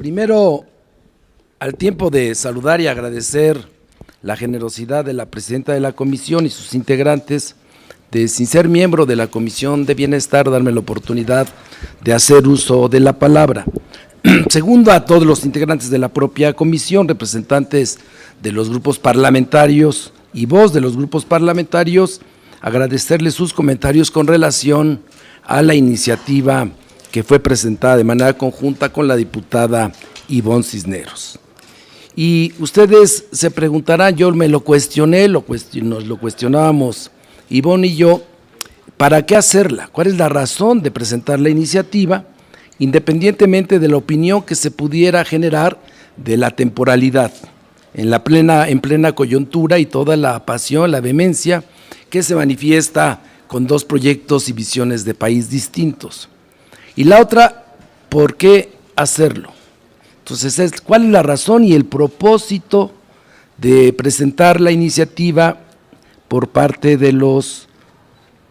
Primero, al tiempo de saludar y agradecer la generosidad de la presidenta de la comisión y sus integrantes, de, sin ser miembro de la Comisión de Bienestar, darme la oportunidad de hacer uso de la palabra. Segundo, a todos los integrantes de la propia comisión, representantes de los grupos parlamentarios y voz de los grupos parlamentarios, agradecerles sus comentarios con relación a la iniciativa que fue presentada de manera conjunta con la diputada Ivonne Cisneros. Y ustedes se preguntarán, yo me lo cuestioné, nos lo cuestionábamos Ivonne y yo, ¿para qué hacerla? ¿Cuál es la razón de presentar la iniciativa? Independientemente de la opinión que se pudiera generar de la temporalidad, en plena coyuntura y toda la pasión, la vehemencia que se manifiesta con dos proyectos y visiones de país distintos. Y la otra, ¿por qué hacerlo? Entonces, ¿cuál es la razón y el propósito de presentar la iniciativa por parte de los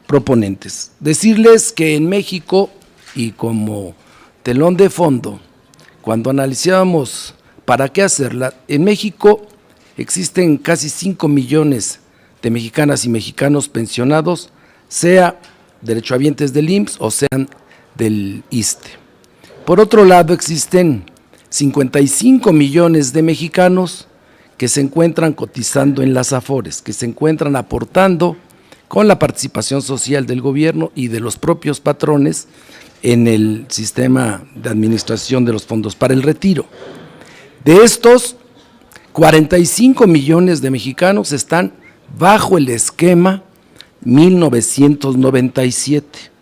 proponentes? Decirles que en México, y como telón de fondo, cuando analizábamos para qué hacerla, en México existen casi 5 millones de mexicanas y mexicanos pensionados, sea derechohabientes del IMSS o sean del ISSSTE. Por otro lado, existen 55 millones de mexicanos que se encuentran cotizando en las AFORES, que se encuentran aportando con la participación social del gobierno y de los propios patrones en el sistema de administración de los fondos para el retiro. De estos, 45 millones de mexicanos están bajo el esquema 1997.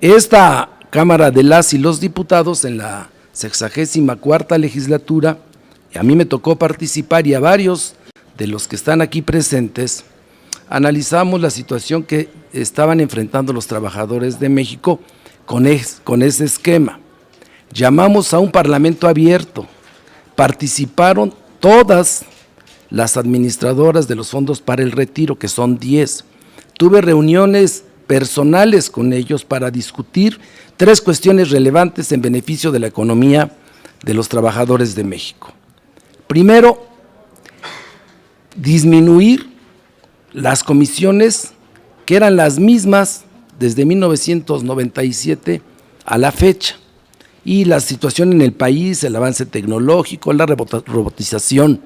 Esta Cámara de las y los Diputados en la 64ª legislatura, y a mí me tocó participar y a varios de los que están aquí presentes, analizamos la situación que estaban enfrentando los trabajadores de México con ese esquema. Llamamos a un parlamento abierto, participaron todas las administradoras de los fondos para el retiro, que son 10. Tuve reuniones personales con ellos para discutir 3 cuestiones relevantes en beneficio de la economía de los trabajadores de México. Primero, disminuir las comisiones que eran las mismas desde 1997 a la fecha, y la situación en el país, el avance tecnológico, la robotización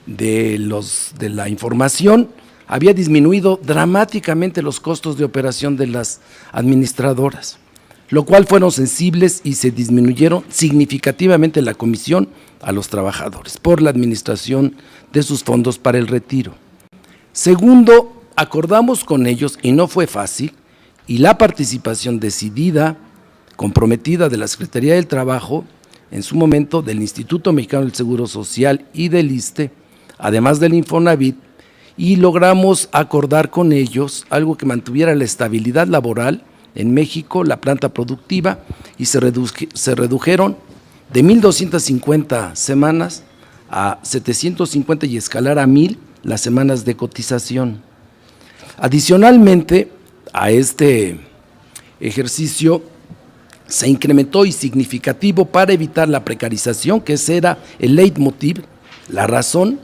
de la información, había disminuido dramáticamente los costos de operación de las administradoras, lo cual fueron sensibles y se disminuyeron significativamente la comisión a los trabajadores por la administración de sus fondos para el retiro. Segundo, acordamos con ellos, y no fue fácil, y la participación decidida, comprometida de la Secretaría del Trabajo, en su momento del Instituto Mexicano del Seguro Social y del ISSSTE, además del Infonavit, y logramos acordar con ellos algo que mantuviera la estabilidad laboral en México, la planta productiva, y se redujeron de 1,250 semanas a 750 y escalar a 1,000 las semanas de cotización. Adicionalmente a este ejercicio se incrementó y significativo para evitar la precarización, que ese era el leitmotiv, la razón.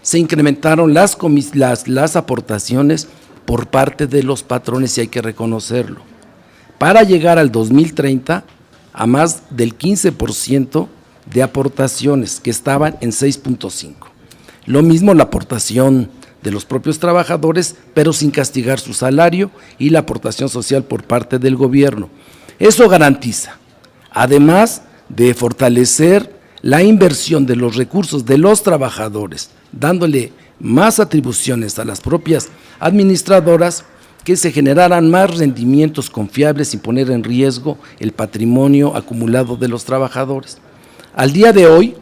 Se incrementaron las aportaciones por parte de los patrones, y hay que reconocerlo, para llegar al 2030 a más del 15% de aportaciones, que estaban en 6.5. Lo mismo la aportación de los propios trabajadores, pero sin castigar su salario, y la aportación social por parte del gobierno. Eso garantiza, además de fortalecer la inversión de los recursos de los trabajadores, dándole más atribuciones a las propias administradoras, que se generaran más rendimientos confiables sin poner en riesgo el patrimonio acumulado de los trabajadores. Al día de hoy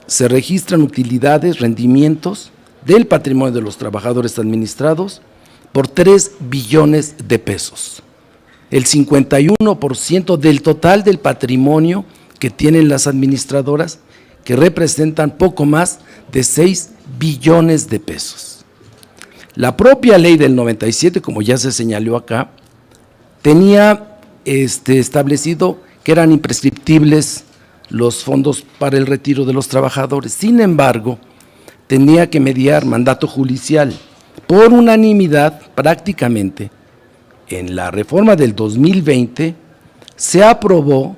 se registran utilidades, rendimientos del patrimonio de los trabajadores administrados por 3 billones de pesos, el 51% del total del patrimonio que tienen las administradoras, que representan poco más de 6 billones de pesos. La propia ley del 97, como ya se señaló acá, tenía establecido que eran imprescriptibles los fondos para el retiro de los trabajadores. Sin embargo, tenía que mediar mandato judicial. Por unanimidad, prácticamente, en la reforma del 2020, se aprobó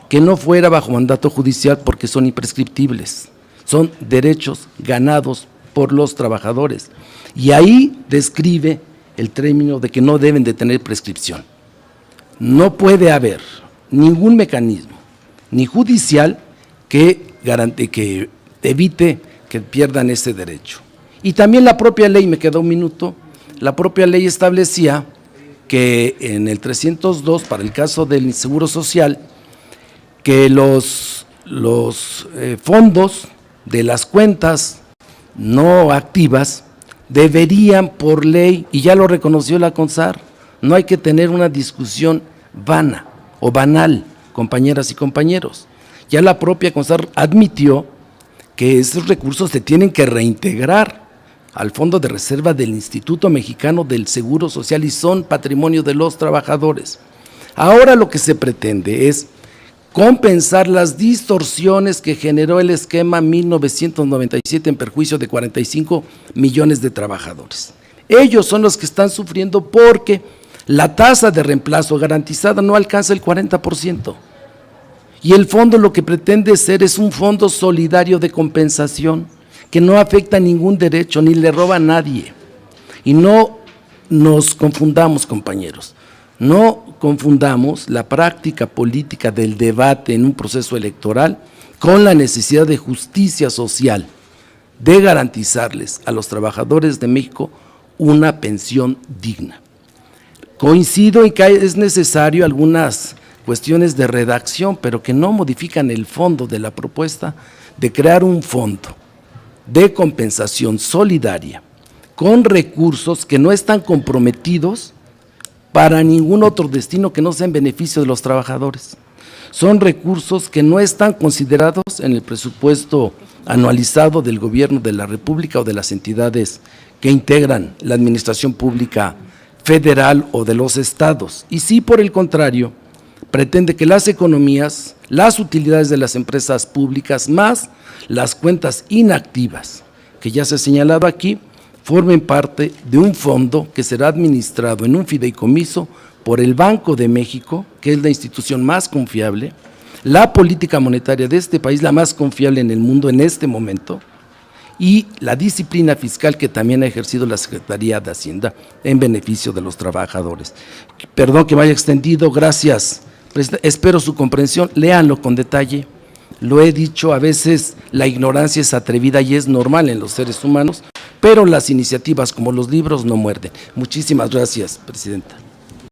que no fuera bajo mandato judicial porque son imprescriptibles, son derechos ganados por los trabajadores. Y ahí describe el término de que no deben de tener prescripción. No puede haber ningún mecanismo, ni judicial, que evite que pierdan ese derecho. Y también la propia ley, me queda un minuto, la propia ley establecía que en el 302, para el caso del Seguro Social, que los fondos de las cuentas no activas deberían por ley, y ya lo reconoció la CONSAR, no hay que tener una discusión vana o banal, compañeras y compañeros. Ya la propia CONSAR admitió que esos recursos se tienen que reintegrar al Fondo de Reserva del Instituto Mexicano del Seguro Social y son patrimonio de los trabajadores. Ahora lo que se pretende es compensar las distorsiones que generó el esquema 1997 en perjuicio de 45 millones de trabajadores. Ellos son los que están sufriendo porque la tasa de reemplazo garantizada no alcanza el 40%. Y el fondo lo que pretende ser es un fondo solidario de compensación que no afecta ningún derecho ni le roba a nadie. Y no nos confundamos, compañeros, no confundamos la práctica política del debate en un proceso electoral con la necesidad de justicia social, de garantizarles a los trabajadores de México una pensión digna. Coincido en que es necesario algunas cuestiones de redacción, pero que no modifican el fondo de la propuesta de crear un fondo de compensación solidaria con recursos que no están comprometidos para ningún otro destino que no sea en beneficio de los trabajadores. Son recursos que no están considerados en el presupuesto anualizado del Gobierno de la República o de las entidades que integran la administración pública federal o de los estados. Y sí, por el contrario, pretende que las economías, las utilidades de las empresas públicas, más las cuentas inactivas, que ya se ha señalado aquí, formen parte de un fondo que será administrado en un fideicomiso por el Banco de México, que es la institución más confiable, la política monetaria de este país, la más confiable en el mundo en este momento, y la disciplina fiscal que también ha ejercido la Secretaría de Hacienda en beneficio de los trabajadores. Perdón que me haya extendido, gracias. Espero su comprensión, léanlo con detalle. Lo he dicho, a veces la ignorancia es atrevida y es normal en los seres humanos, pero las iniciativas como los libros no muerden. Muchísimas gracias, Presidenta.